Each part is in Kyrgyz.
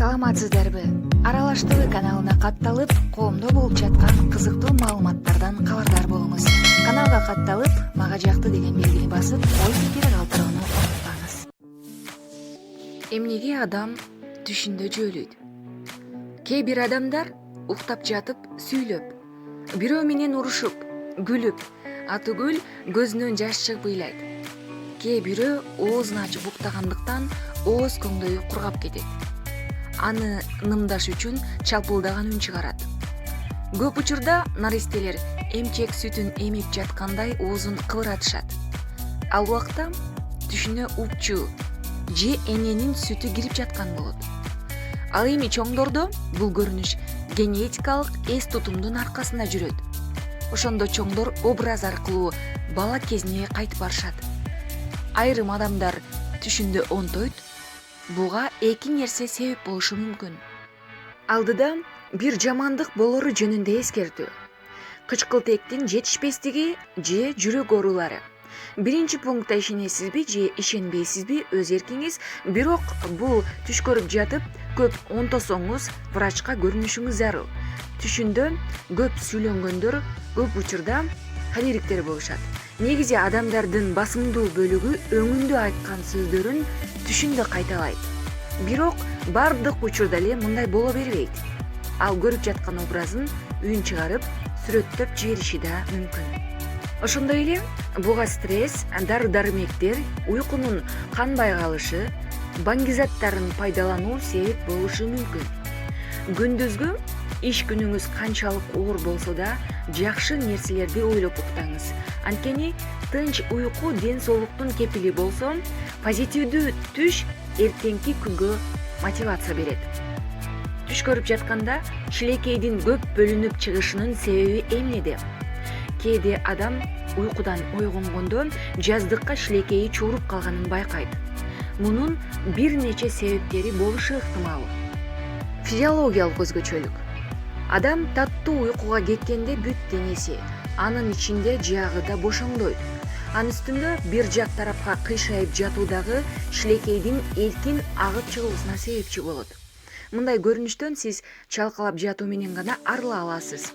Саламатсыздарбы? Аралаштыруу каналына катталып, коомдо болуп жаткан кызыктуу маалыматтардан кабардар болуңуз. Каналга катталып, мага жакты деген белгини басып, ой пикир калтырууну унутпаңыз. Эмнеге адам түшүндө жөөлүйт? Кээ бир адамдар уктап жатып сүйлөп, бирөө менен урушуп, күлүп, атүгүл көзүнөн жаш чыгып ыйлайт. Кээ бирөө оозун ачып уктагандыктан ооз көңдөйү кургап кетет. Аны нымдаш үчүн чалпылдаган үн чыгарат. Көп учурда наристелер эмчек сүтүн эмип жаткандай оозун кыбыратышат. Ал убакта түшүнө упчу же эненин сүтү кирип жаткан болот. Ал эми чоңдордо бул көрүнүш генетикалык эс тутумдун аркасында жүрөт. Ошондо чоңдор образ аркылуу бала кезине кайтып барышат. Айрым адамдар түшүндө онтойт. Буга эки нерсе себеп болушу мүмкүн. Алдыда бир жамандык болору жөнүндө эскертүү. Кычкылтектин жетишпестиги же жүрөк оорулары. Биринчи пунктта ишенесизби же ишенбейсизби өз эркиңиз, бирок бул түш көрүп жатып көп онтосоңуз врачка көрүнүшүңүз зарыл. Түшүндө көп сүйлөнгөндөр көп учурда холериктер болушат. Негизи адамдардын басымдуу бөлүгү өңүндө айткан сөздөрүн түшүндө кайталайт. Бирок бардык учурда эле мындай боло бербейт. Ал көрүп жаткан образын үн чыгарып, сүрөттөп жибериши да мүмкүн. Ошондой эле буга стресс, дары-дармектер, уйкунун канбай калышы, баңгизаттарын пайдалануу себеп болушу мүмкүн. Күндүзгү иш күнүңүз канчалык оор болсо да, жакшы нерселерди ойлоп уктаңыз. Анткени тынч уйку ден соолуктун кепили болсо, позитивдүү түш эртеңки күнгө мотивация берет. Түш көрүп жатканда шилекейдин көп бөлүнүп чыгышынын себеби эмнеде? Кээде адам уйкудан ойгонгондо жаздыкка шилекейи чууруп калганын байкайт. Мунун бир нече себептери болушу ыктымал. Физиологиялык өзгөчөлүк. Адам таттуу уйкуга кеткенде бүт денеси, анын ичинде жагы да бошоңдойт. Анын үстүндө бир жак тарапка кыйшайып жатуу дагы шилекейдин эркин агып чыгуусуна себепчи болот. Мындай көрүнүштөн сиз чалкалап жатуу менен гана арыла аласыз.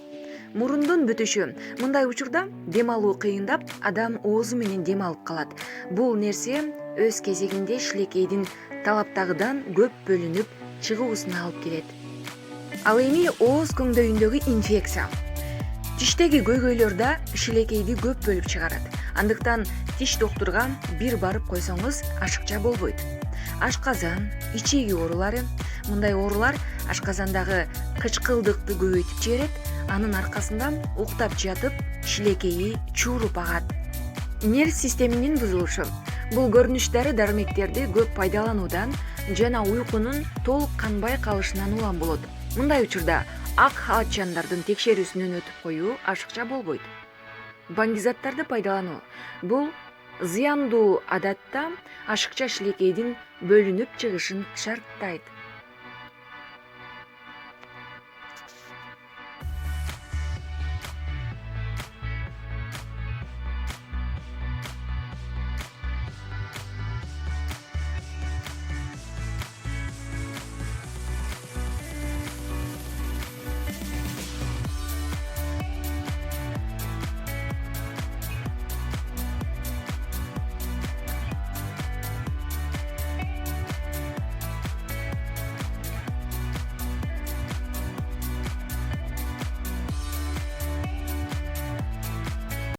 Мурундун бүтүшү. Мындай учурда дем алуу кыйындап, адам оозу менен дем алып калат. Бул нерсе өз кезегинде шилекейдин талаптагыдан көп бөлүнүп чыгуусуна алып келет. Ал эми ооз көңдөйүндөгү инфекция. Тиштеги көйгөйлөр да шилекейди көп бөлүп чыгарат. Андыктан тиш доктурга бир барып койсоңуз ашыкча болбойт. Ашказан, ичеги оорулары. Мындай оорулар ашказандагы кычкылдыкты көбөйтүп жиберет. Анын аркасында уктап жатып шилекейи чууруп агат. Нерв системинин бузулушу. Бул көрүнүш дары-дармектерди көп пайдалануудан жана уйкунун толук канбай калышынан улам болот. Мындай учурда ак халатчандардын текшерүүсүнөн өтүп коюу ашыкча болбойт. Баңгизаттарды пайдалануу. Бул зыяндуу адатта ашыкча шилекейдин бөлүнүп чыгышын шарттайт.